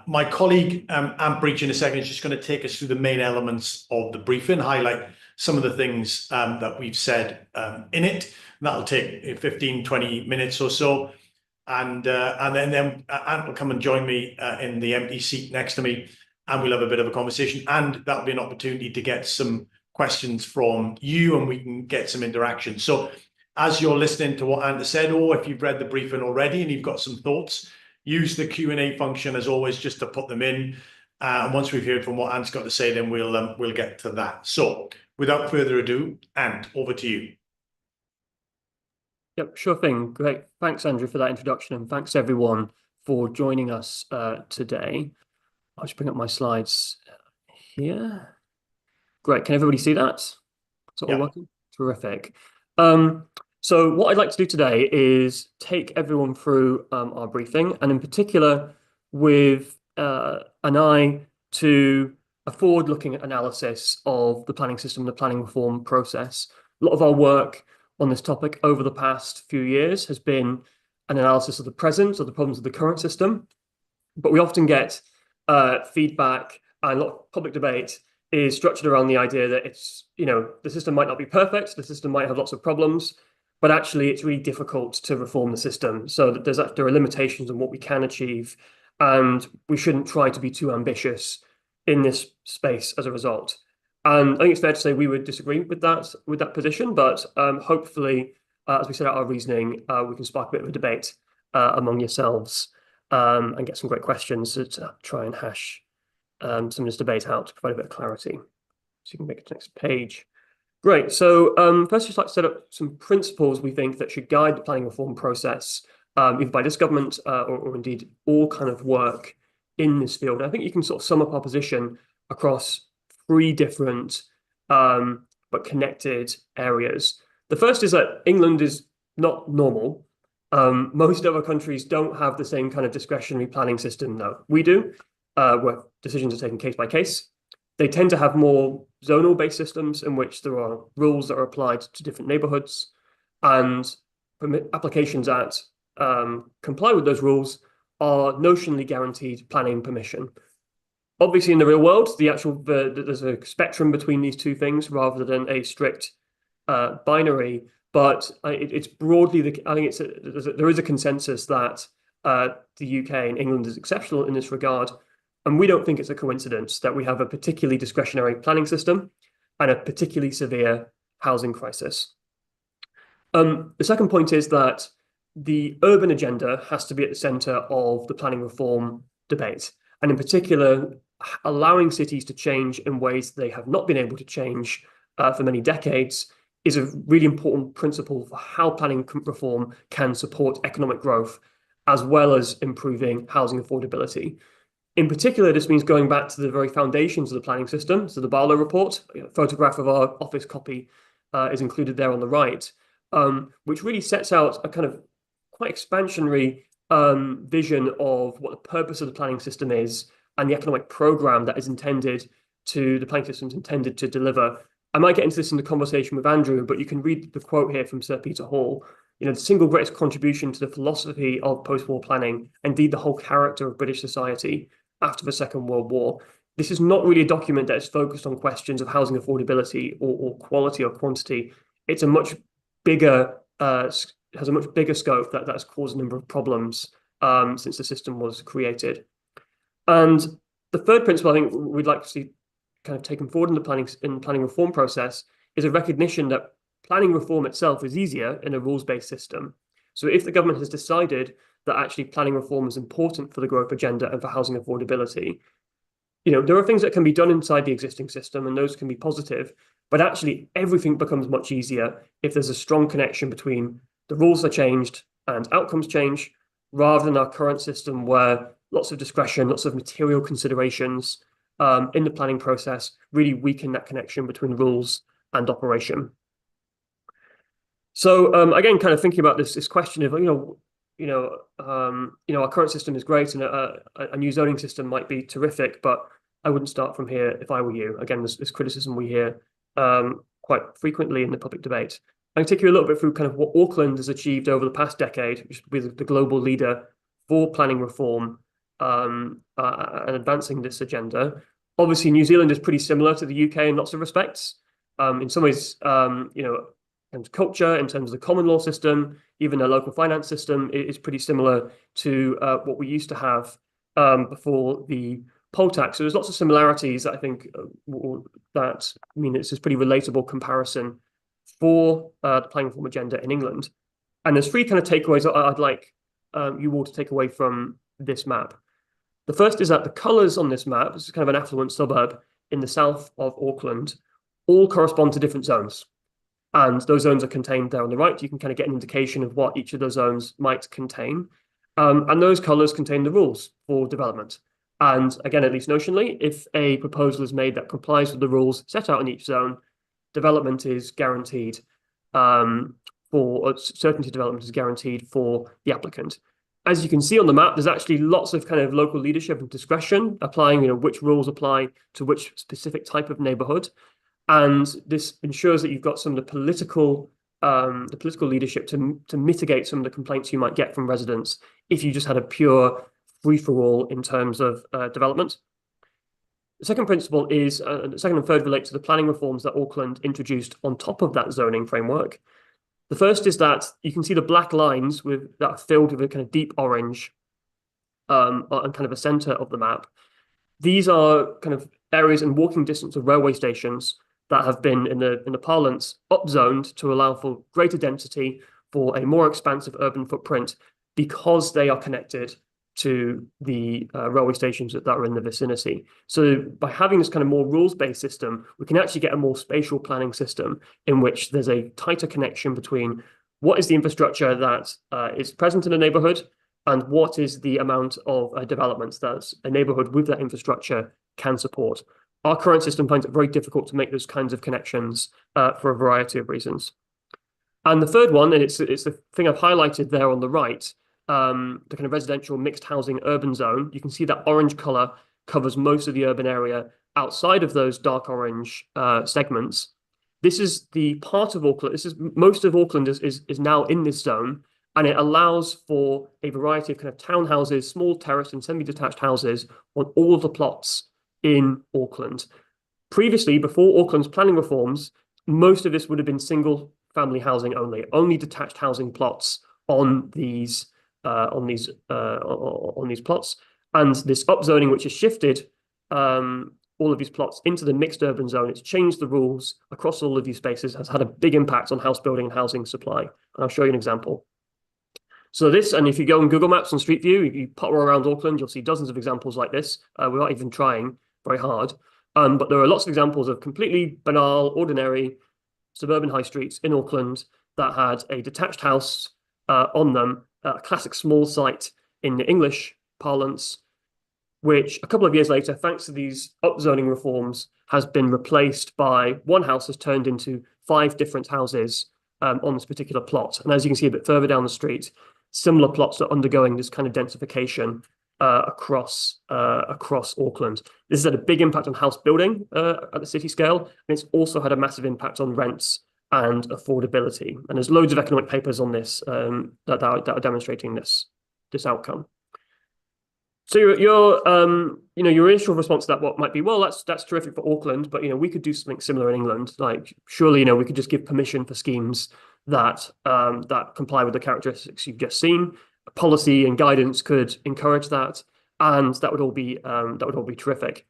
my colleague, Ambridge, in a second, is just going to take us through the main elements of the briefing, highlight some of the things that we've said in it. That'll take 15, 20 minutes or so. And then Ant will come and join me in the empty seat next to me, and we'll have a bit of a conversation. And that'll be an opportunity to get some questions from you, and we can get some interaction. So as you're listening to what Ant has said, or if you've read the briefing already and you've got some thoughts, use the Q&A function as always, just to put them in. And once we've heard from what Ant's got to say, then we'll get to that. So without further ado, Ant, over to you. Yep, sure thing. Great. Thanks, Andrew, for that introduction, and thanks everyone for joining us today. I'll just bring up my slides here. Great. Can everybody see that? Is it all working? Terrific. So what I'd like to do today is take everyone through our briefing, and in particular with an eye to a forward-looking analysis of the planning system, the planning reform process. A lot of our work on this topic over the past few years has been an analysis of the present, or the problems of the current system. But we often get feedback, and a lot of public debate is structured around the idea that it's, the system might not be perfect, the system might have lots of problems, but actually it's really difficult to reform the system. So that there are limitations on what we can achieve, and we shouldn't try to be too ambitious in this space as a result. And I think it's fair to say we would disagree with that position, but hopefully, as we set out our reasoning, we can spark a bit of a debate among yourselves and get some great questions to try and hash some of this debate out to provide a bit of clarity. So you can make it to the next page. Great. So first, I'd just like to set up some principles we think that should guide the planning reform process, either by this government or indeed all kind of work in this field. And I think you can sort of sum up our position across three different but connected areas. The first is that England is not normal. Most other countries don't have the same kind of discretionary planning system that we do, where decisions are taken case by case. They tend to have more zonal-based systems in which there are rules that are applied to different neighborhoods, and applications that comply with those rules are notionally guaranteed planning permission. Obviously, in the real world, there's a spectrum between these two things rather than a strict binary. But it's broadly there is a consensus that the UK and England is exceptional in this regard, and we don't think it's a coincidence that we have a particularly discretionary planning system and a particularly severe housing crisis. The second point is that the urban agenda has to be at the centre of the planning reform debate, and in particular, allowing cities to change in ways they have not been able to change for many decades is a really important principle for how planning reform can support economic growth, as well as improving housing affordability. In particular, this means going back to the very foundations of the planning system. So the Barlow report, a photograph of our office copy is included there on the right, which really sets out a kind of quite expansionary vision of what the purpose of the planning system is and the economic program that the planning system is intended to deliver. I might get into this in the conversation with Andrew, but you can read the quote here from Sir Peter Hall. The single greatest contribution to the philosophy of post-war planning, indeed the whole character of British society after the Second World War. This is not really a document that is focused on questions of housing affordability or quality or quantity. It's a much bigger, has a much bigger scope that has caused a number of problems since the system was created. And the third principle I think we'd like to see kind of taken forward in the planning reform process is a recognition that planning reform itself is easier in a rules-based system. So if the government has decided that actually planning reform is important for the growth agenda and for housing affordability, there are things that can be done inside the existing system, and those can be positive, but actually everything becomes much easier if there's a strong connection between the rules are changed and outcomes change, rather than our current system where lots of discretion, lots of material considerations in the planning process really weaken that connection between rules and operation. So again, kind of thinking about this question of our current system is great, and a new zoning system might be terrific, but I wouldn't start from here if I were you. Again, this criticism we hear quite frequently in the public debate. I can take you a little bit through kind of what Auckland has achieved over the past decade, which is the global leader for planning reform and advancing this agenda. Obviously, New Zealand is pretty similar to the UK in lots of respects. In some ways, in terms of culture, in terms of the common law system, even their local finance system is pretty similar to what we used to have before the poll tax. So there's lots of similarities that I think that mean it's a pretty relatable comparison for the planning reform agenda in England. And there's three kind of takeaways I'd like you all to take away from this map. The first is that the colours on this map, this is kind of an affluent suburb in the south of Auckland, all correspond to different zones. And those zones are contained there on the right. You can kind of get an indication of what each of those zones might contain. And those colours contain the rules for development. And again, at least notionally, if a proposal is made that complies with the rules set out in each zone, development is guaranteed certainty of development is guaranteed for the applicant. As you can see on the map, there's actually lots of kind of local leadership and discretion applying, which rules apply to which specific type of neighborhood. And this ensures that you've got some of the political leadership to mitigate some of the complaints you might get from residents if you just had a pure free-for-all in terms of development. The second principle is, the second and third relate to the planning reforms that Auckland introduced on top of that zoning framework. The first is that you can see the black lines that are filled with a kind of deep orange on kind of a center of the map. These are kind of areas in walking distance of railway stations that have been in the parlance upzoned to allow for greater density, for a more expansive urban footprint, because they are connected to the railway stations that are in the vicinity. So by having this kind of more rules-based system, we can actually get a more spatial planning system in which there's a tighter connection between what is the infrastructure that is present in a neighborhood and what is the amount of development that a neighborhood with that infrastructure can support. Our current system finds it very difficult to make those kinds of connections for a variety of reasons. And the third one, and it's the thing I've highlighted there on the right, the kind of residential mixed housing urban zone. You can see that orange color covers most of the urban area outside of those dark orange segments. This is the part of Auckland, most of Auckland is now in this zone, and it allows for a variety of kind of townhouses, small terraced and semi-detached houses on all of the plots in Auckland. Previously, before Auckland's planning reforms, most of this would have been single family housing only detached housing plots on these plots, and this upzoning, which has shifted all of these plots into the mixed urban zone. It's changed the rules across all of these spaces, has had a big impact on house building and housing supply. And I'll show you an example. So this, and if you go on Google Maps and Street View, you potter around Auckland, you'll see dozens of examples like this. We're not even trying very hard, but there are lots of examples of completely banal, ordinary suburban high streets in Auckland that had a detached house on them, a classic small site in the English parlance, which a couple of years later, thanks to these upzoning reforms, has been replaced by one house has turned into 5 different houses on this particular plot. And as you can see a bit further down the street, similar plots are undergoing this kind of densification across Auckland. This has had a big impact on house building at the city scale, and it's also had a massive impact on rents and affordability. And there's loads of economic papers on this that are demonstrating this outcome. So your initial response to that, what might be, well, that's terrific for Auckland, but we could do something similar in England. Like surely we could just give permission for schemes that comply with the characteristics you've just seen. Policy and guidance could encourage that, and that would all be terrific.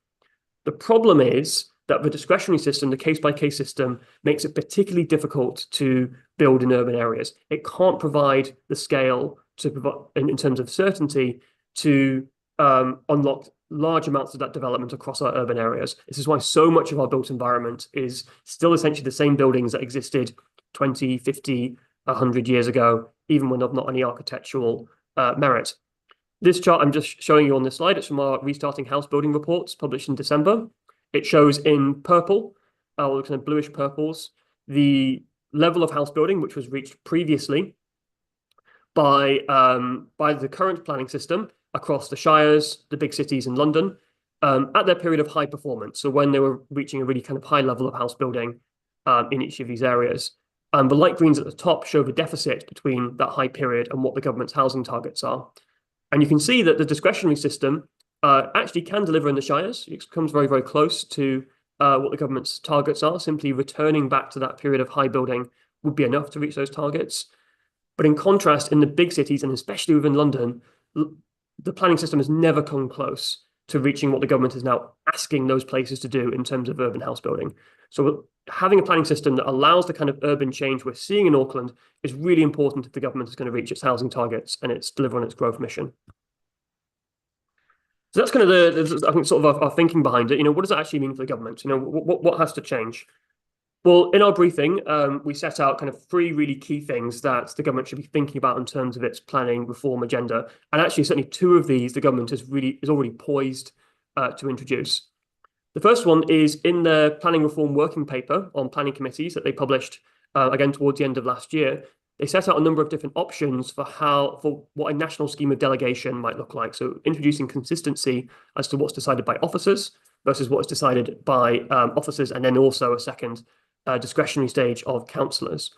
The problem is that the discretionary system, the case-by-case system, makes it particularly difficult to build in urban areas. It can't provide the scale to provide, in terms of certainty, to unlock large amounts of that development across our urban areas. This is why so much of our built environment is still essentially the same buildings that existed 20, 50, 100 years ago, even when they've not any architectural merit. This chart I'm just showing you on this slide, it's from our Restarting House Building reports published in December. It shows in purple, or kind of bluish purples, the level of house building which was reached previously by the current planning system across the shires, the big cities in London, at their period of high performance. So when they were reaching a really kind of high level of house building in each of these areas. And the light greens at the top show the deficit between that high period and what the government's housing targets are. And you can see that the discretionary system actually can deliver in the shires. It comes very, very close to what the government's targets are. Simply returning back to that period of high building would be enough to reach those targets. But in contrast, in the big cities, and especially within London, the planning system has never come close to reaching what the government is now asking those places to do in terms of urban house building. So having a planning system that allows the kind of urban change we're seeing in Auckland is really important if the government is going to reach its housing targets and its deliver on its growth mission. So that's kind of I think, sort of our thinking behind it. What does that actually mean for the government? What has to change? Well, in our briefing, we set out kind of three really key things that the government should be thinking about in terms of its planning reform agenda. And actually, certainly two of these, the government is already poised to introduce. The first one is in the planning reform working paper on planning committees that they published again towards the end of last year. They set out a number of different options for what a national scheme of delegation might look like. So introducing consistency as to what's decided by officers versus what's decided by officers, and then also a second discretionary stage of councillors.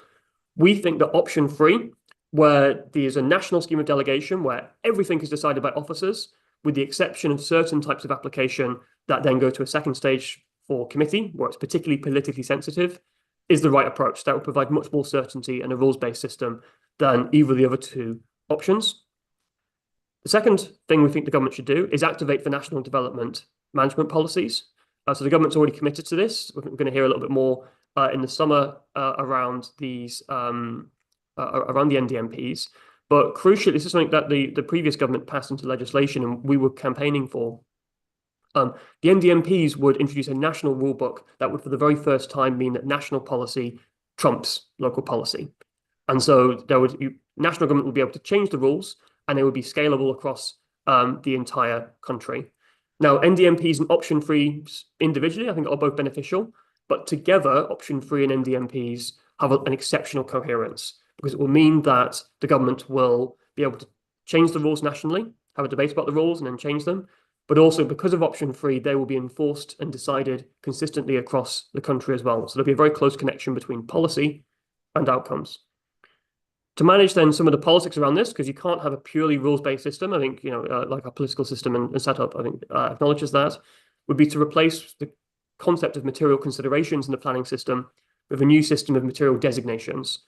We think that option 3, where there's a national scheme of delegation where everything is decided by officers, with the exception of certain types of application that then go to a second stage for committee, where it's particularly politically sensitive, is the right approach. That will provide much more certainty and a rules-based system than either of the other two options. The second thing we think the government should do is activate the national development management policies. So the government's already committed to this. We're going to hear a little bit more in the summer around these around the NDMPs. But crucially, this is something that the previous government passed into legislation and we were campaigning for. The NDMPs would introduce a national rule book that would, for the very first time, mean that national policy trumps local policy. And so national government would be able to change the rules and they would be scalable across the entire country. Now, NDMPs and option 3 individually, I think, are both beneficial, but together, option 3 and NDMPs have an exceptional coherence because it will mean that the government will be able to change the rules nationally, have a debate about the rules and then change them. But also because of option 3, they will be enforced and decided consistently across the country as well. So there'll be a very close connection between policy and outcomes. To manage then some of the politics around this, because you can't have a purely rules-based system, I think, like our political system and setup, I think acknowledges that, would be to replace the concept of material considerations in the planning system with a new system of material designations.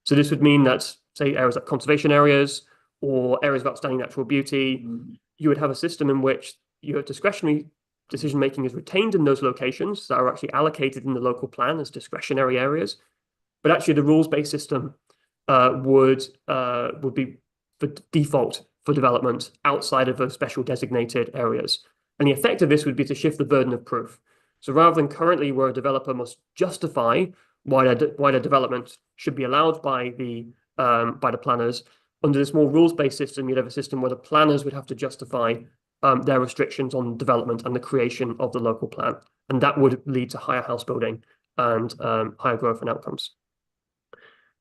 So this would mean that, say, areas like conservation areas or areas of outstanding natural beauty, you would have a system in which your discretionary decision-making is retained in those locations that are actually allocated in the local plan as discretionary areas. But actually the rules-based system would be the default for development outside of those special designated areas. And the effect of this would be to shift the burden of proof. So rather than currently where a developer must justify why their development should be allowed by the planners, under this more rules-based system, you'd have a system where the planners would have to justify their restrictions on development and the creation of the local plan. And that would lead to higher house building and higher growth and outcomes.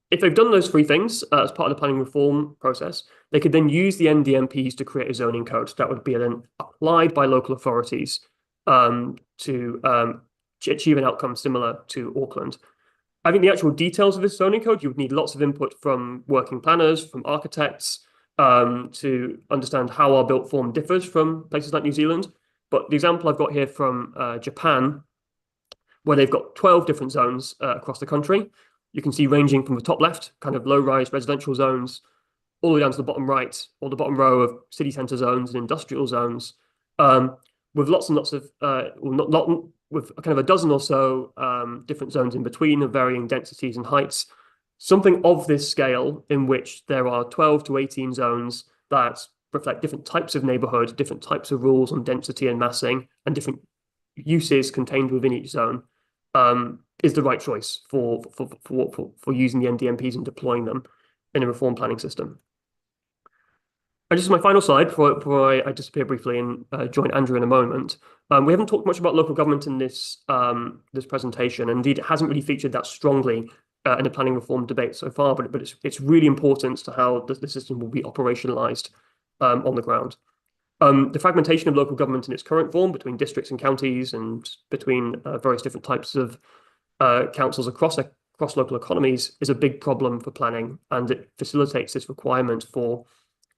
If they've done those 3 things as part of the planning reform process, they could then use the NDMPs to create a zoning code that would be then applied by local authorities to achieve an outcome similar to Auckland. I think the actual details of this zoning code, you would need lots of input from working planners, from architects, to understand how our built form differs from places like New Zealand. But the example I've got here from Japan, where they've got 12 different zones across the country. You can see ranging from the top left, kind of low-rise residential zones, all the way down to the bottom right, or the bottom row of city centre zones and industrial zones, with lots and lots of, with kind of a dozen or so different zones in between of varying densities and heights. Something of this scale in which there are 12 to 18 zones that reflect different types of neighbourhood, different types of rules on density and massing, and different uses contained within each zone, is the right choice for using the NDMPs and deploying them in a reform planning system. And just my final slide before I disappear briefly and join Andrew in a moment. We haven't talked much about local government in this presentation. Indeed, it hasn't really featured that strongly in the planning reform debate so far, but it's really important to how the system will be operationalized on the ground. The fragmentation of local government in its current form between districts and counties and between various different types of councils across local economies is a big problem for planning, and it facilitates this requirement for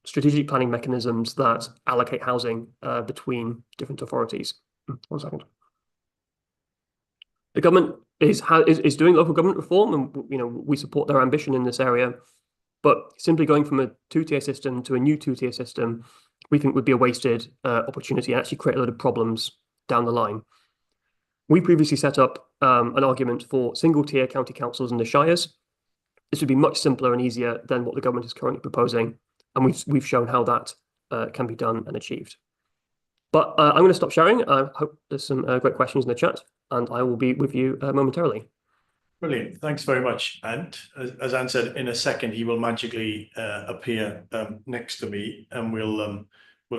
strategic planning mechanisms that allocate housing between different authorities. 1 second. The government is doing local government reform, and we support their ambition in this area. But simply going from a two-tier system to a new two-tier system, we think would be a wasted opportunity and actually create a lot of problems down the line. We previously set up an argument for single-tier county councils in the shires. This would be much simpler and easier than what the government is currently proposing, and we've shown how that can be done and achieved. But I'm going to stop sharing. I hope there's some great questions in the chat, and I will be with you momentarily. Brilliant. Thanks very much. And as Anne said, in a second, he will magically appear next to me, and we'll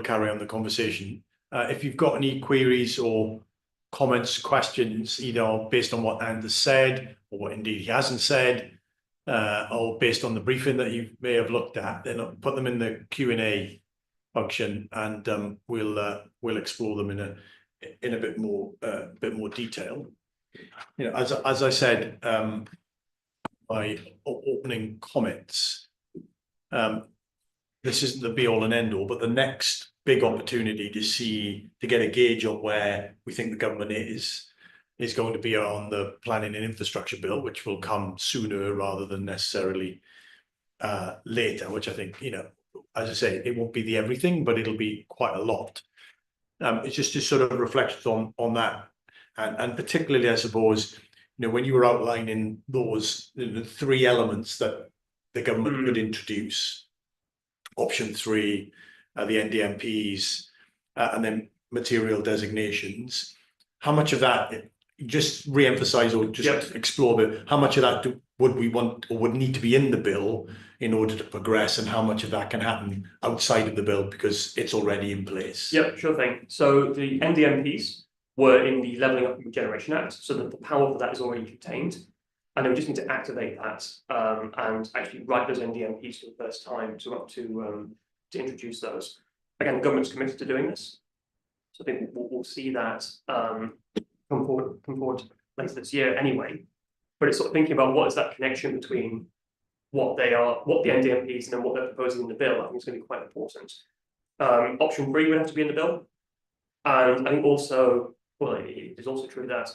carry on the conversation. If you've got any queries or comments, questions, either based on what Anne has said or what indeed he hasn't said, or based on the briefing that you may have looked at, then put them in the Q&A function, and we'll explore them in a bit more detail. As I said, my opening comments, this isn't the be all and end all, but the next big opportunity to get a gauge on where we think the government is going to be on the planning and infrastructure bill, which will come sooner rather than necessarily later, which I think, as I say, it won't be the everything, but it'll be quite a lot. It's just to sort of reflect on that. And particularly, I suppose, when you were outlining those the three elements that the government could introduce, option 3, the NDMPs, and then material designations, how much of that, just re-emphasize or just explore how much of that would we want or would need to be in the bill in order to progress, and how much of that can happen outside of the bill because it's already in place? Yep, sure thing. So the NDMPs were in the Levelling Up and Regeneration Act, so that the power for that is already contained, and then we just need to activate that and actually write those NDMPs for the first time to introduce those. Again, the government's committed to doing this, so I think we'll see that come forward later this year anyway. But it's sort of thinking about what is that connection between what the NDMPs and then what they're proposing in the bill. I think it's going to be quite important. Option 3 would have to be in the bill, and I think also, well, it is also true that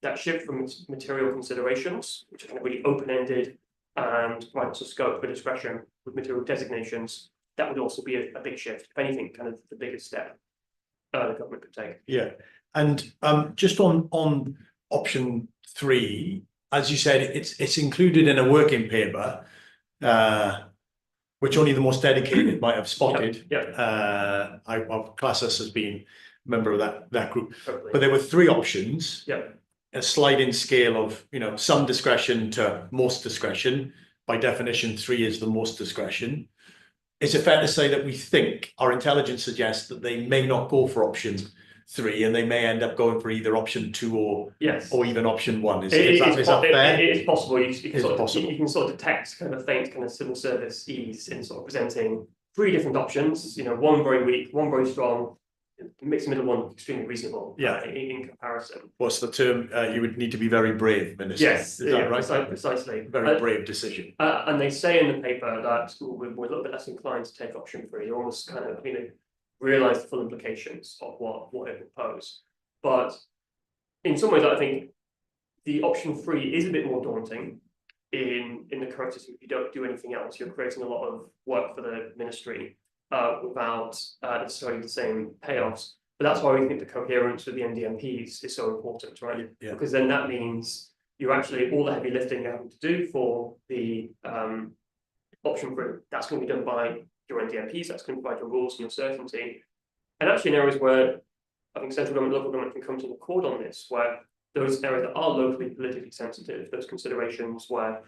that shift from material considerations, which are kind of really open-ended and provides a scope for discretion with material designations, that would also be a big shift. If anything, kind of the biggest step the government could take. Yeah, and just on option 3, as you said, it's included in a working paper, which only the most dedicated might have spotted. I'll class us as being a member of that group. Totally. But there were 3 options. A sliding scale of some discretion to most discretion. By definition, 3 is the most discretion. Is it fair to say that we think our intelligence suggests that they may not go for option 3, and they may end up going for either option 2 or even option 1? Is that fair? It is possible. You can sort of detect kind of faint kind of civil service ease in sort of presenting 3 different options. One very weak, one very strong. Makes the middle one extremely reasonable. In comparison. What's the term? You would need to be very brave, Minister. Yes, is that right? Precisely. Very brave decision. And they say in the paper that we're a little bit less inclined to take option 3. They almost kind of realise the full implications of what it would pose. But in some ways, I think the option 3 is a bit more daunting in the current system. If you don't do anything else, you're creating a lot of work for the ministry without necessarily the same payoffs. But that's why we think the coherence with the NDMPs is so important, right? Because then that means you're actually, all the heavy lifting you're having to do for the option 3, that's going to be done by your NDMPs, that's going to provide your rules and your certainty. And actually in areas where I think central government, local government can come to the accord on this, where those areas that are locally politically sensitive, those considerations where,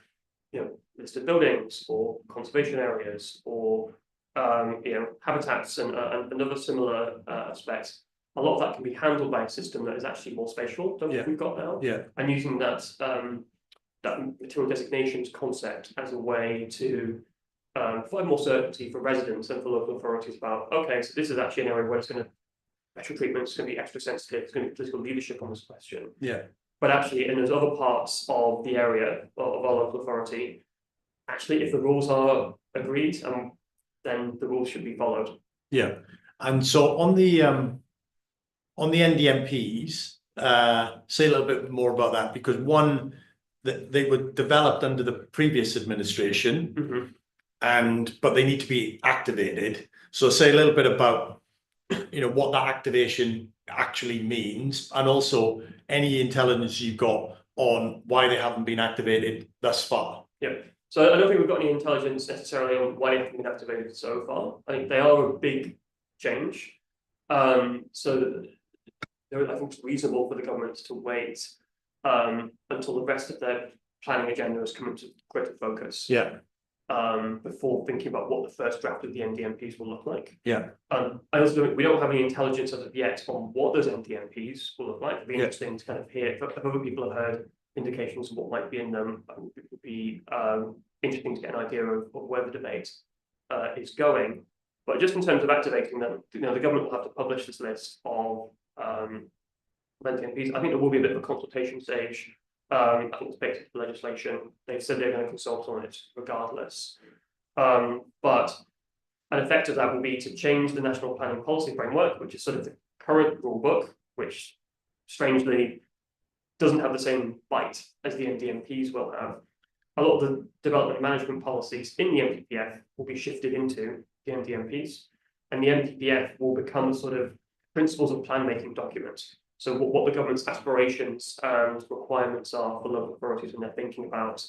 listed buildings or conservation areas or habitats and other similar aspects, a lot of that can be handled by a system that is actually more spatial than we've got now. And using that material designations concept as a way to provide more certainty for residents and for local authorities about, okay, so this is actually an area where it's going to special treatment, it's going to be extra sensitive, it's going to be political leadership on this question. But actually, in those other parts of the area of our local authority, actually, if the rules are agreed and then the rules should be followed. Yeah. And so on the NDMPs, say a little bit more about that, because one, that they were developed under the previous administration, but they need to be activated. So say a little bit about, what that activation actually means, and also any intelligence you've got on why they haven't been activated thus far. Yeah. So I don't think we've got any intelligence necessarily on why they haven't been activated so far. I think they are a big change. So I think it's reasonable for the government to wait until the rest of their planning agenda has come into greater focus. Yeah. Before thinking about what the first draft of the NDMPs will look like. Yeah. I also we don't have any intelligence as of yet on what those NDMPs will look like. It'd be interesting to kind of hear if other people have heard indications of what might be in them. It would be interesting to get an idea of where the debate is going. But just in terms of activating them, the government will have to publish this list of NDMPs. I think there will be a bit of a consultation stage. I think it's baked into the legislation. They've said they're going to consult on it regardless. But an effect of that will be to change the National Planning Policy Framework, which is sort of the current rule book, which strangely doesn't have the same bite as the NDMPs will have. A lot of the development management policies in the NPPF will be shifted into the NDMPs, and the NPPF will become a sort of principles of plan making document. So what the government's aspirations and requirements are for local authorities when they're thinking about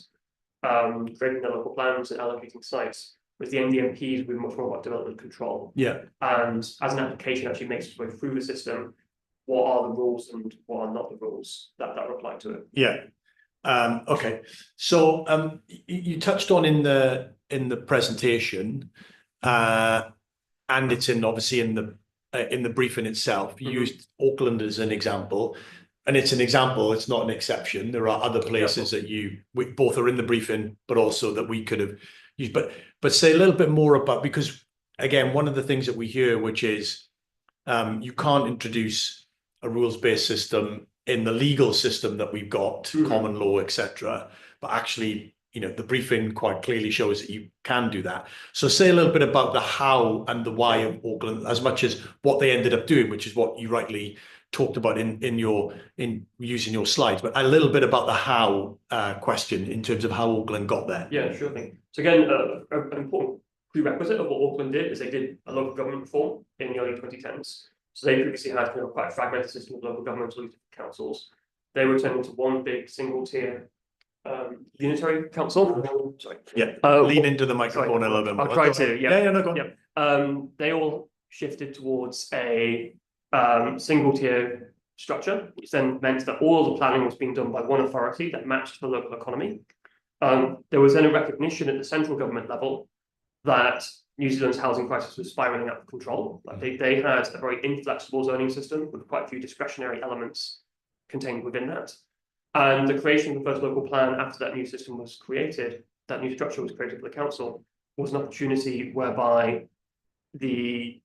creating their local plans and allocating sites, with the NDMPs will be much more about development control. Yeah. And as an application actually makes its way through the system, what are the rules and what are not the rules that apply to it? Yeah. Okay. So you touched on in the presentation, and it's obviously in the briefing itself. You used Auckland as an example, and it's an example. It's not an exception. There are other places that both are in the briefing, but also that we could have used. But say a little bit more about, because again, one of the things that we hear, which is you can't introduce a rules-based system in the legal system that we've got, common law, etc. But actually, the briefing quite clearly shows that you can do that. So say a little bit about the how and the why of Auckland, as much as what they ended up doing, which is what you rightly talked about in using your slides, but a little bit about the how question in terms of how Auckland got there. Yeah, sure thing. So again, an important prerequisite of what Auckland did is they did a local government reform in the early 2010s. So they previously had quite a fragmented system of local government councils. They were turned into one big single tier unitary council. Sorry. Yeah. Lean into the microphone a little bit more. I'll try to. Yeah. Yeah. No, go on. Yeah. They all shifted towards a single tier structure, which then meant that all of the planning was being done by one authority that matched the local economy. There was then a recognition at the central government level that New Zealand's housing crisis was spiraling out of control. Like they had a very inflexible zoning system with quite a few discretionary elements contained within that. And the creation of the first local plan after that new system was created, that new structure was created for the council, was an opportunity whereby the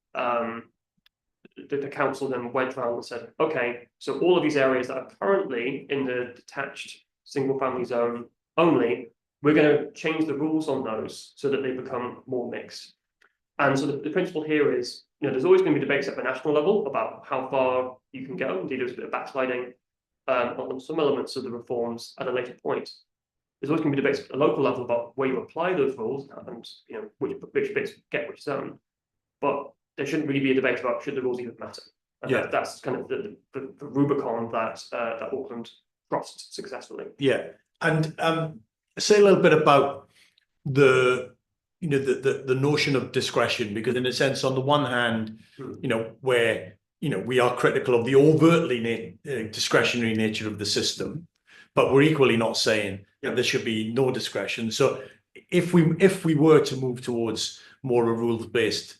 council then went around and said, okay, so all of these areas that are currently in the detached single family zone only, we're going to change the rules on those so that they become more mixed. And so the principle here is, there's always going to be debates at the national level about how far you can go. Indeed, there's a bit of backsliding on some elements of the reforms at a later point. There's always going to be debates at the local level about where you apply those rules and which bits get which zone. But there shouldn't really be a debate about should the rules even matter. And that's kind of the Rubicon that Auckland crossed successfully. Yeah, and say a little bit about the notion of discretion, because in a sense, on the one hand, where we are critical of the overtly discretionary nature of the system, but we're equally not saying that there should be no discretion. So if we were to move towards more of a rules-based,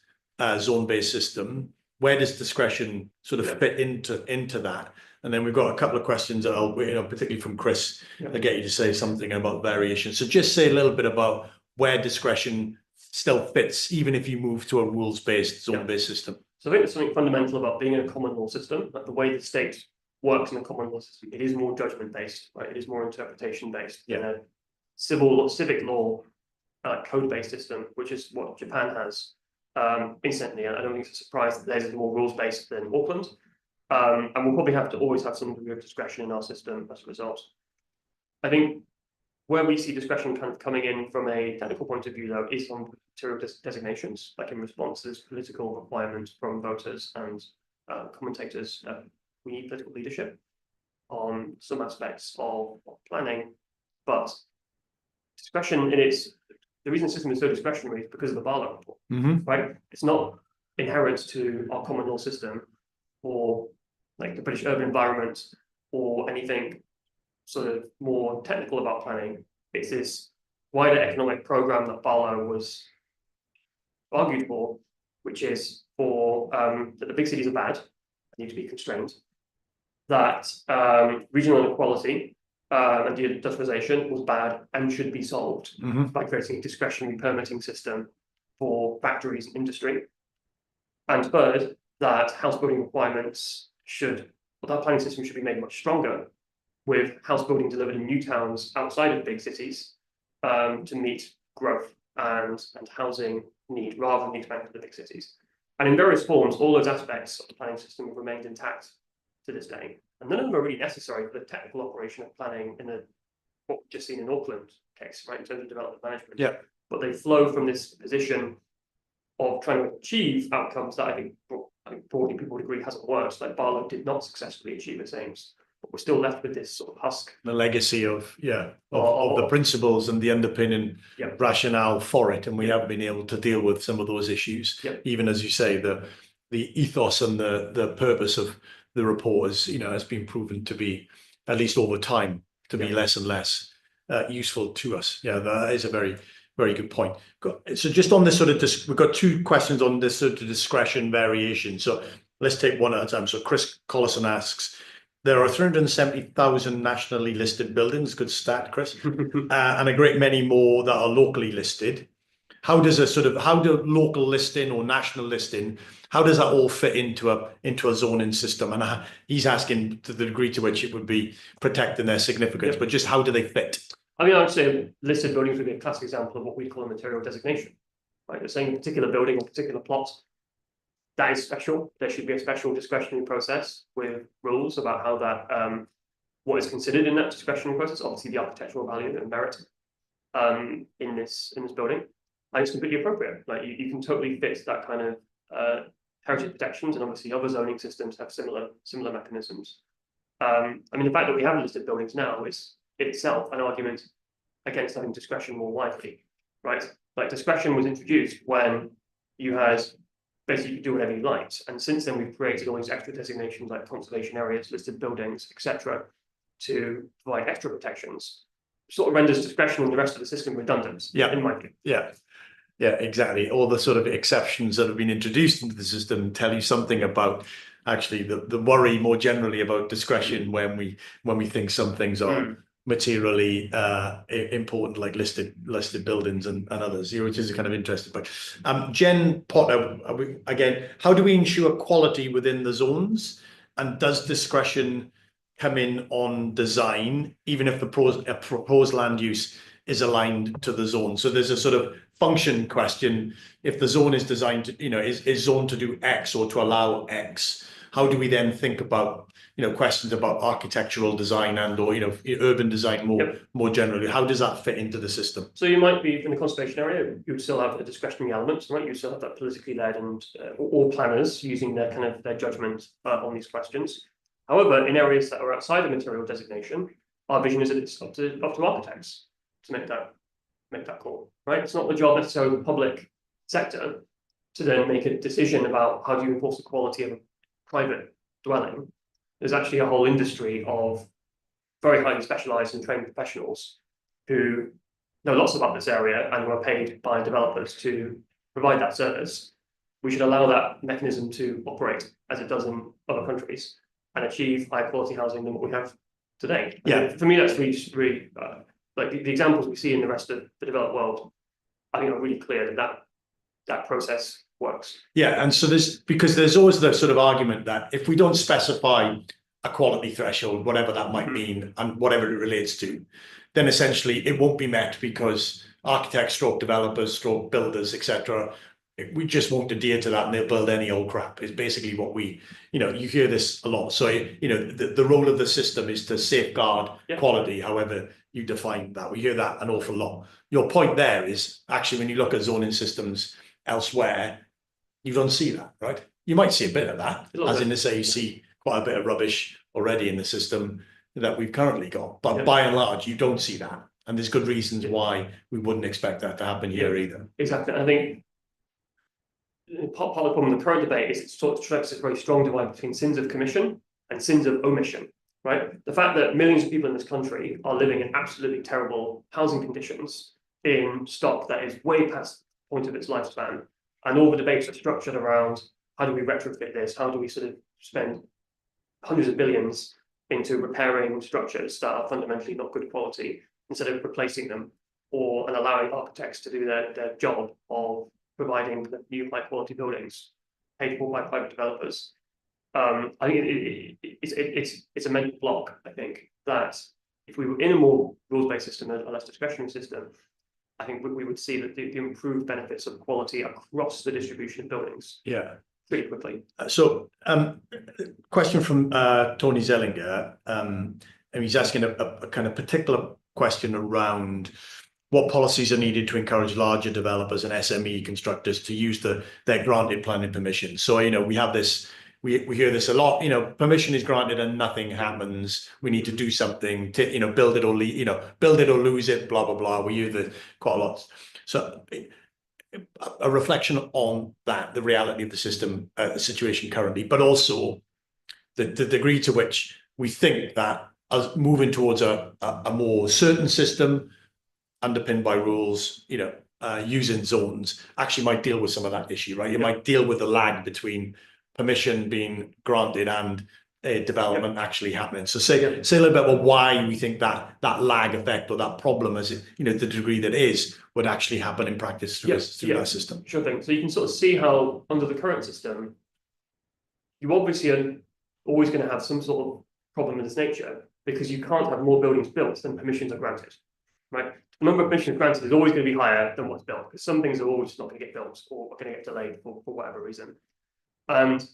zone-based system, where does discretion sort of fit into that? And then we've got a couple of questions that I'll, particularly from Chris, to get you to say something about variation. So just say a little bit about where discretion still fits, even if you move to a rules-based, zone-based system. So I think there's something fundamental about being in a common law system, like the way the state works in a common law system. It is more judgment-based, right? It is more interpretation-based. Yeah. Civic law, code-based system, which is what Japan has, instantly. And I don't think it's a surprise that theirs is more rules-based than Auckland. And we'll probably have to always have some degree of discretion in our system as a result. I think where we see discretion kind of coming in from a technical point of view, though, is on material designations, like in response to this political requirement from voters and commentators. We need political leadership on some aspects of planning, but discretion the reason the system is so discretionary is because of the Barlow report, right? It's not inherent to our common law system or like the British urban environment or anything sort of more technical about planning. It's this wider economic program that Barlow was argued for, which is for that the big cities are bad, need to be constrained, that regional inequality and de-industrialization was bad and should be solved by creating a discretionary permitting system for factories and industry. And third, that house building requirements that planning system should be made much stronger, with house building delivered in new towns outside of big cities to meet growth and housing need rather than need to bank for the big cities. And in various forms, all those aspects of the planning system have remained intact to this day. And none of them are really necessary for the technical operation of planning in what we've just seen in Auckland case, right, in terms of development management. Yeah. But they flow from this position of trying to achieve outcomes that I think broadly people would agree hasn't worked. Like Barlow did not successfully achieve its aims, but we're still left with this sort of husk. The legacy of the principles and the underpinning rationale for it, and we haven't been able to deal with some of those issues. Even as you say, the ethos and the purpose of the report has been proven to be, at least over time, to be less and less useful to us. Yeah, that is a very, very good point. So just on this sort of, we've got two questions on this sort of discretion variation. So let's take one at a time. So Chris Collison asks, there are 370,000 nationally listed buildings, good stat, Chris, and a great many more that are locally listed. How do local listing or national listing, how does that all fit into a zoning system? And he's asking to the degree to which it would be protecting their significance, but just how do they fit? I mean, I would say listed buildings would be a classic example of what we call a material designation, right? You're saying a particular building or particular plot, that is special. There should be a special discretionary process with rules about how that, what is considered in that discretionary process, obviously the architectural value and merit in this building. And it's completely appropriate. Like you can totally fit that kind of heritage protections, and obviously other zoning systems have similar mechanisms. I mean, the fact that we have listed buildings now is itself an argument against having discretion more widely, right? Like discretion was introduced when you had basically you could do whatever you liked, and since then we've created all these extra designations like conservation areas, listed buildings, etc., to provide extra protections. Sort of renders discretion in the rest of the system redundant. In my view. Yeah, exactly. All the sort of exceptions that have been introduced into the system tell you something about actually the worry more generally about discretion when we think some things are materially important, like listed buildings and others, which is a kind of interesting point. Jen Potter, again, how do we ensure quality within the zones, and does discretion come in on design, even if the proposed land use is aligned to the zone? So there's a sort of function question. If the zone is designed to, is zoned to do X or to allow X, how do we then think about, questions about architectural design and or, urban design more generally? How does that fit into the system? So you might be in the conservation area, you would still have a discretionary element, right? You still have that politically led and all planners using their judgment on these questions. However, in areas that are outside the material designation, our vision is that it's up to architects to make that call, right? It's not the job necessarily of the public sector to then make a decision about how do you enforce the quality of a private dwelling. There's actually a whole industry of very highly specialized and trained professionals who know lots about this area and who are paid by developers to provide that service. We should allow that mechanism to operate as it does in other countries and achieve higher quality housing than what we have today. For me, that's really like the examples we see in the rest of the developed world, I think are really clear that process works. Yeah, and so there's always the sort of argument that if we don't specify a quality threshold, whatever that might mean and whatever it relates to, then essentially it won't be met because architects, stroke developers, stroke builders, etc. We just won't adhere to that, and they'll build any old crap. Is basically what we, you hear this a lot. So the role of the system is to safeguard quality, however you define that. We hear that an awful lot. Your point there is actually when you look at zoning systems elsewhere, you don't see that, right? You might see a bit of that, as in to say you see quite a bit of rubbish already in the system that we've currently got. But by and large, you don't see that. And there's good reasons why we wouldn't expect that to happen here either. Exactly. I think part of the problem in the current debate is it sort of strikes a very strong divide between sins of commission and sins of omission, right? The fact that millions of people in this country are living in absolutely terrible housing conditions in stock that is way past the point of its lifespan, and all the debates are structured around how do we retrofit this, how do we sort of spend hundreds of billions into repairing structures that are fundamentally not good quality instead of replacing them, and allowing architects to do their job of providing new high quality buildings paid for by private developers. I think it's a mental block. I think that if we were in a more rules-based system, a less discretionary system, I think we would see that the improved benefits of quality across the distribution of buildings. Pretty quickly. So, question from Tony Zellinger, and he's asking a kind of particular question around what policies are needed to encourage larger developers and SME constructors to use their granted planning permission. So, we have this, we hear this a lot, permission is granted and nothing happens. We need to do something to, build it or build it or lose it, blah, blah, blah. We hear that quite a lot. So a reflection on that, the reality of the system, the situation currently, but also the degree to which we think that as moving towards a more certain system underpinned by rules, using zones actually might deal with some of that issue, right? It might deal with the lag between permission being granted and development actually happening. So say a little bit about why we think that lag effect or that problem, as the degree that is, would actually happen in practice through that system. Sure thing. So you can sort of see how under the current system, you obviously are always going to have some sort of problem of this nature because you can't have more buildings built than permissions are granted, right? The number of permissions granted is always going to be higher than what's built because some things are always not going to get built or are going to get delayed for whatever reason. And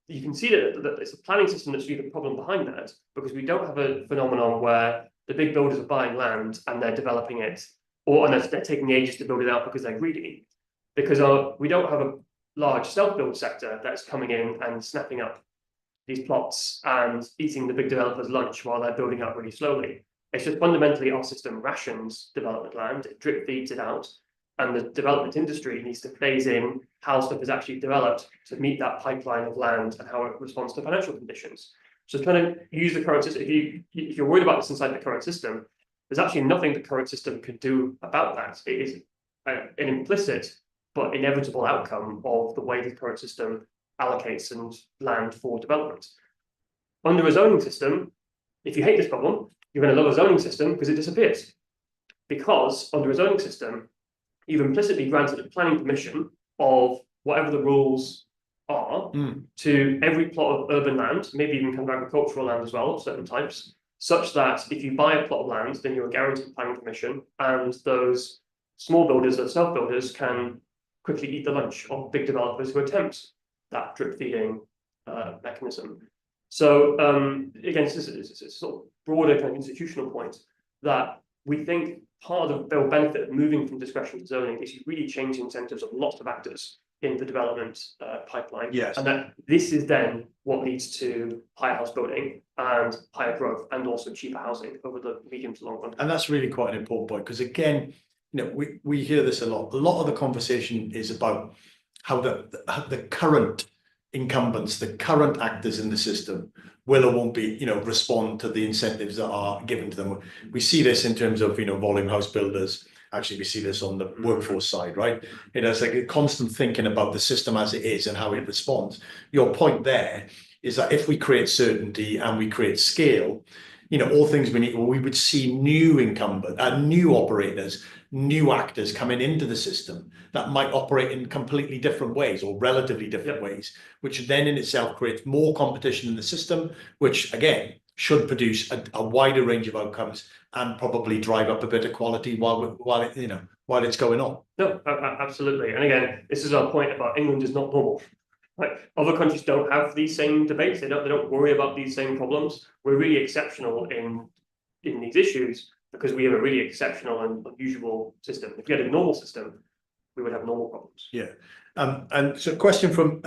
you can see that it's a planning system that's really the problem behind that, because we don't have a phenomenon where the big builders are buying land and they're developing it, and they're taking ages to build it out because they're greedy. Because we don't have a large self-build sector that's coming in and snapping up these plots and eating the big developers' lunch while they're building out really slowly. It's just fundamentally our system rations development land, it drip feeds it out, and the development industry needs to phase in how stuff is actually developed to meet that pipeline of land and how it responds to financial conditions. So trying to use the current system, if you're worried about this inside the current system, there's actually nothing the current system can do about that. It is an implicit but inevitable outcome of the way the current system allocates and land for development. Under a zoning system, if you hate this problem, you're going to love a zoning system because it disappears. Because under a zoning system, you've implicitly granted a planning permission of whatever the rules are to every plot of urban land, maybe even kind of agricultural land as well, of certain types, such that if you buy a plot of land, then you're guaranteed planning permission, and those small builders or self-builders can quickly eat the lunch of big developers who attempt that drip feeding mechanism. So again, it's a sort of broader kind of institutional point that we think part of the benefit of moving from discretion to zoning is you really change the incentives of lots of actors in the development pipeline. Yes. And that this is then what leads to higher house building and higher growth and also cheaper housing over the medium to long run. And that's really quite an important point, because again, we hear this a lot. A lot of the conversation is about how the current incumbents, the current actors in the system will or won't be, respond to the incentives that are given to them. We see this in terms of, volume house builders. Actually, we see this on the workforce side, right? It's like a constant thinking about the system as it is and how it responds. Your point there is that if we create certainty and we create scale, all things being equal, we would see new new operators, new actors coming into the system that might operate in completely different ways or relatively different ways, which then in itself creates more competition in the system, which again should produce a wider range of outcomes and probably drive up a bit of quality while it's going on. No, absolutely. And again, this is our point about England is not normal. Right? Other countries don't have these same debates. They don't worry about these same problems. We're really exceptional in these issues because we have a really exceptional and unusual system. If you had a normal system, we would have normal problems. Yeah. And so a question from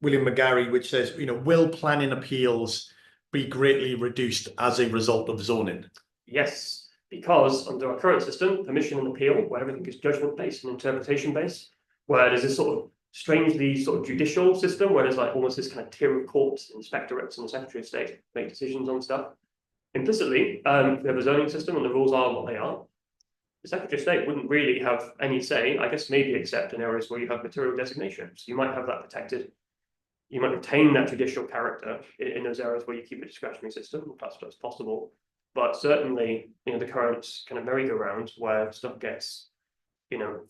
William McGarry, which says, will planning appeals be greatly reduced as a result of zoning? Yes, because under our current system, permission and appeal, where everything is judgment-based and interpretation-based, where there's this sort of strangely sort of judicial system where there's like almost this kind of tier of courts, inspectorates, and the Secretary of State make decisions on stuff. Implicitly, if we have a zoning system and the rules are what they are, the Secretary of State wouldn't really have any say, I guess maybe except in areas where you have material designation. So you might have that protected. You might retain that judicial character in those areas where you keep a discretionary system, if that's possible. But certainly, the current kind of merry-go-round where stuff gets,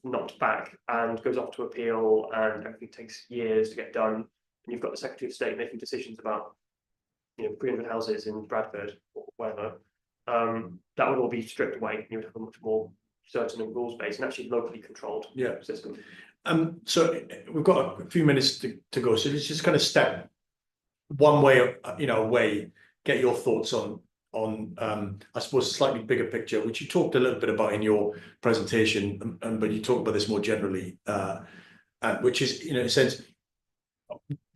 knocked back and goes off to appeal and everything takes years to get done. And you've got the Secretary of State making decisions about, 300 houses in Bradford or whatever. That would all be stripped away and you would have a much more certain and rules-based and actually locally controlled system. So we've got a few minutes to go. So let's just kind of step one way, get your thoughts on I suppose a slightly bigger picture, which you talked a little bit about in your presentation, but you talk about this more generally, which is, in a sense,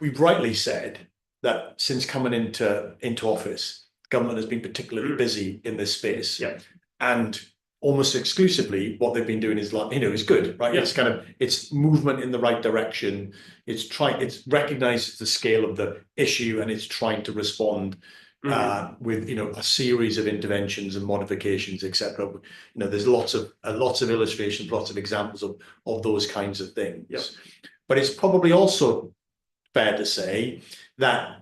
we've rightly said that since coming into office, government has been particularly busy in this space, and almost exclusively what they've been doing is is good, right? It's kind of it's movement in the right direction. It's recognizes the scale of the issue and it's trying to respond with a series of interventions and modifications, etc. There's lots of illustrations, lots of examples of those kinds of things. But it's probably also fair to say that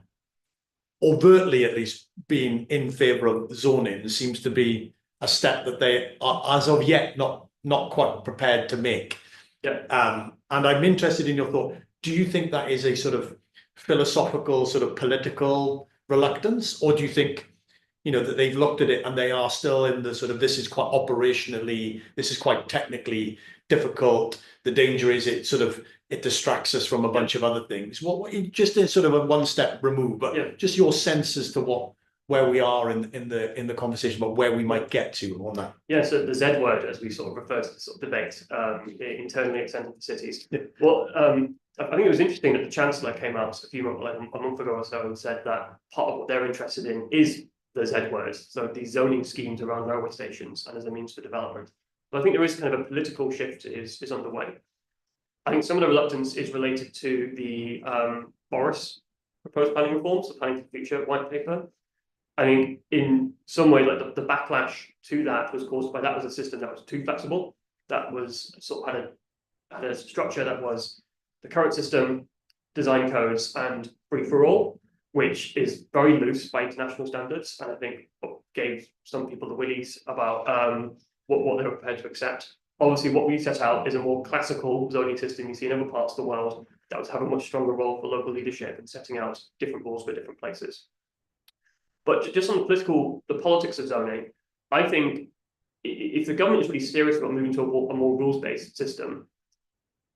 overtly, at least, being in favor of zoning seems to be a step that they are, as of yet, not quite prepared to make. And I'm interested in your thought. Do you think that is a sort of philosophical, sort of political reluctance, or do you think, that they've looked at it and they are still in the sort of this is quite technically difficult. The danger is it distracts us from a bunch of other things. Just in sort of a one step remove, but just your sense as to where we are in the conversation about where we might get to on that. Yeah, so the Z word, as we sort of refer to the sort of debate internally at Centre for Cities. Well, I think it was interesting that the Chancellor came out a month ago or so and said that part of what they're interested in is the Z words, so these zoning schemes around railway stations and as a means for development. But I think there is kind of a political shift is underway. I think some of the reluctance is related to the Boris proposed planning reforms, the Planning for the Future white paper. I mean, in some way, like the backlash to that was caused by that was a system that was too flexible, that was sort of had a structure that was the current system, design codes, and free for all, which is very loose by international standards, and I think gave some people the willies about what they were prepared to accept. Obviously, what we set out is a more classical zoning system you see in other parts of the world that would have a much stronger role for local leadership in setting out different rules for different places. But just on the politics of zoning, I think if the government is really serious about moving to a more rules-based system,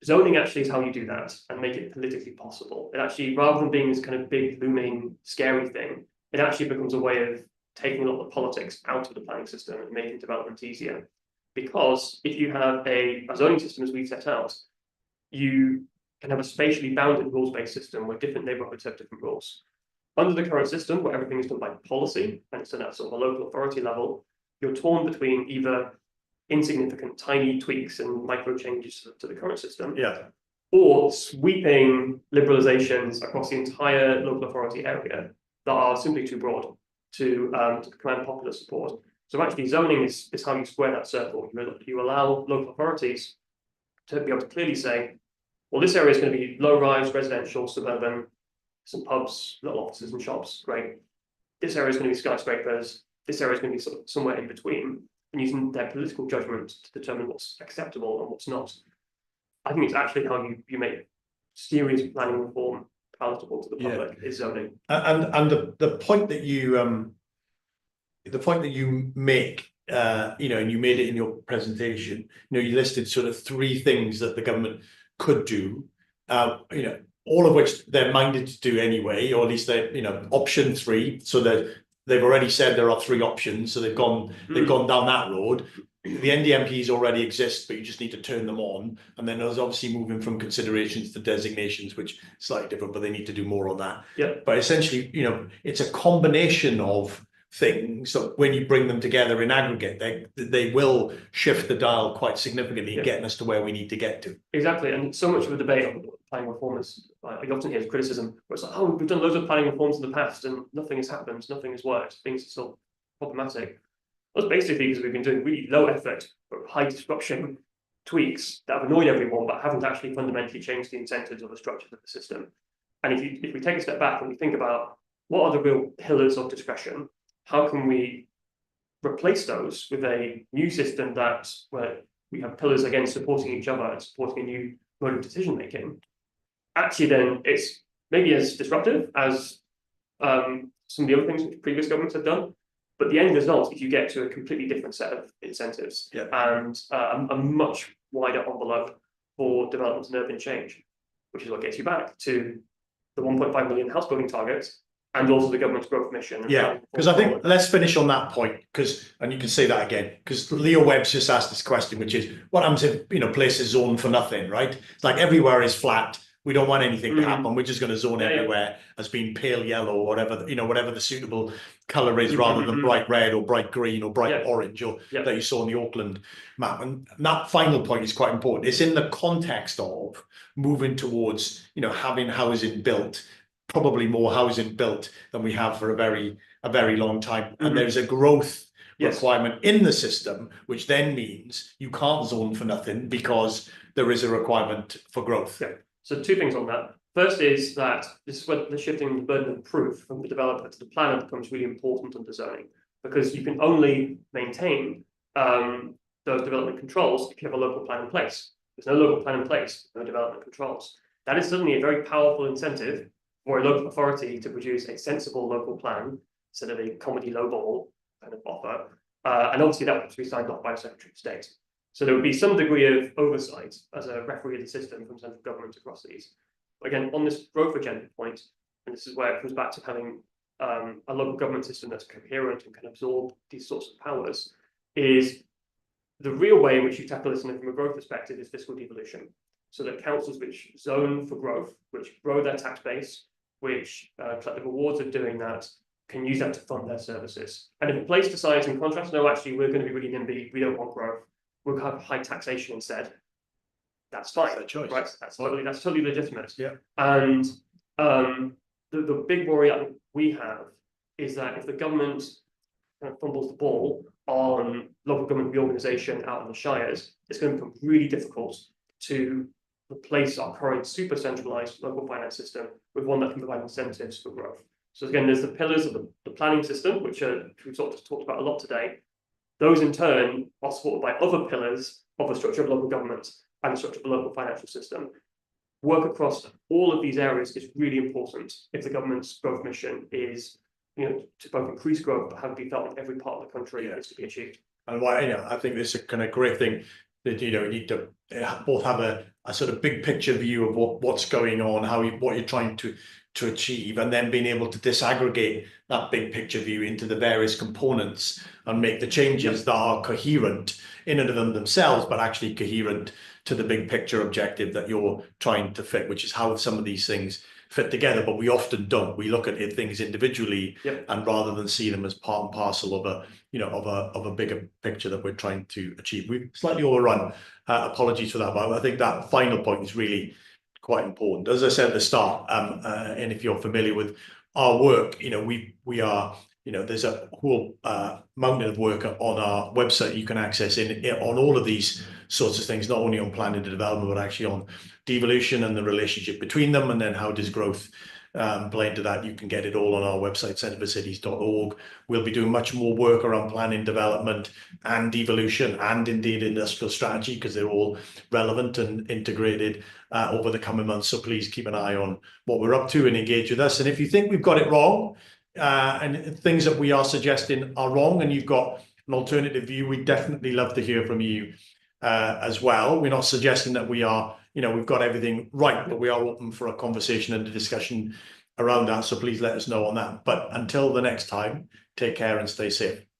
zoning actually is how you do that and make it politically possible. It actually, rather than being this kind of big, looming, scary thing, it actually becomes a way of taking a lot of the politics out of the planning system and making development easier. Because if you have a zoning system as we've set out, you can have a spatially bounded rules-based system where different neighborhoods have different rules. Under the current system, where everything is done by policy, and it's done at sort of a local authority level, you're torn between either insignificant, tiny tweaks and micro changes to the current system, or sweeping liberalizations across the entire local authority area that are simply too broad to command popular support. So actually, zoning is how you square that circle. You allow local authorities to be able to clearly say, well, this area is going to be low-rise, residential, suburban, some pubs, little offices and shops, great. This area is going to be skyscrapers. This area is going to be sort of somewhere in between, and using their political judgment to determine what's acceptable and what's not. I think it's actually how you make serious planning reform palatable to the public is zoning. And the point that you make, and you made it in your presentation, you listed sort of 3 things that the government could do, all of which they're minded to do anyway, or at least they, option 3. So that they've already said there are 3 options, so they've gone down that road. The NDMPs already exist, but you just need to turn them on. And then there's obviously moving from considerations to designations, which is slightly different, but they need to do more on that. Yeah. But essentially, it's a combination of things that when you bring them together in aggregate, they will shift the dial quite significantly, getting us to where we need to get to. Exactly. And so much of the debate on planning reform is, I often hear criticism where it's like, oh, we've done loads of planning reforms in the past and nothing has happened, nothing has worked, things are still problematic. That's basically because we've been doing really low effort but high disruption tweaks that have annoyed everyone but haven't actually fundamentally changed the incentives or the structures of the system. And if we take a step back and we think about what are the real pillars of discretion, how can we replace those with a new system where we have pillars again supporting each other and supporting a new mode of decision making? Actually, then it's maybe as disruptive as some of the other things which previous governments have done. But the end result is you get to a completely different set of incentives and a much wider envelope for development and urban change, which is what gets you back to the 1.5 million house building targets and also the government's growth mission. Yeah, because I think let's finish on that point, and you can say that again, because Leo Webb's just asked this question, which is what happens if places zone for nothing, right? It's like everywhere is flat. We don't want anything to happen. We're just going to zone everywhere as being pale yellow or whatever, whatever the suitable color is, rather than bright red or bright green or bright orange or that you saw in the Auckland map. And that final point is quite important. It's in the context of moving towards, having housing built, probably more housing built than we have for a very long time. And there's a growth requirement in the system, which then means you can't zone for nothing because there is a requirement for growth. Yeah. So 2 things on that. First is that this is where the shifting the burden of proof from the developer to the planner becomes really important under zoning, because you can only maintain those development controls if you have a local plan in place. There's no local plan in place, no development controls. That is suddenly a very powerful incentive for a local authority to produce a sensible local plan instead of a comedy lowball kind of offer. And obviously that has to be signed off by the Secretary of State. So there would be some degree of oversight as a referee of the system from central government across these. But again, on this growth agenda point, and this is where it comes back to having a local government system that's coherent and can absorb these sorts of powers, is the real way in which you tackle this from a growth perspective is fiscal devolution. So that councils which zone for growth, which grow their tax base, which collect the rewards of doing that, can use that to fund their services. And if a place decides in contrast, no, actually, we're going to be really NIMBY, we don't want growth, we'll have high taxation instead, that's fine, right? That's totally legitimate. Yeah. And the big worry I think we have is that if the government kind of fumbles the ball on local government reorganisation out in the shires, it's going to become really difficult to replace our current super centralised local finance system with one that can provide incentives for growth. So again, there's the pillars of the planning system, which we've sort of talked about a lot today. Those in turn are supported by other pillars of the structure of local government and the structure of the local financial system. Work across all of these areas is really important if the government's growth mission is, to both increase growth but have it be felt in every part of the country is to be achieved. And why, I think this is a kind of great thing that you need to both have a sort of big picture view of what's going on, what you're trying to achieve, and then being able to disaggregate that big picture view into the various components and make the changes that are coherent in and of themselves, but actually coherent to the big picture objective that you're trying to fit, which is how some of these things fit together. But we often don't. We look at things individually, and rather than see them as part and parcel of a bigger picture that we're trying to achieve. We've slightly overrun. Apologies for that, but I think that final point is really quite important. As I said at the start, and if you're familiar with our work, we are, there's a whole mountain of work on our website you can access on all of these sorts of things, not only on planning and development, but actually on devolution and the relationship between them, and then how does growth play into that, you can get it all on our website, centreforcities.org. We'll be doing much more work around planning development and devolution and indeed industrial strategy, because they're all relevant and integrated over the coming months. So please keep an eye on what we're up to and engage with us. And if you think we've got it wrong, and things that we are suggesting are wrong, and you've got an alternative view, we definitely love to hear from you as well. We're not suggesting that we are, we've got everything right, but we are open for a conversation and a discussion around that. So please let us know on that. But until the next time, take care and stay safe.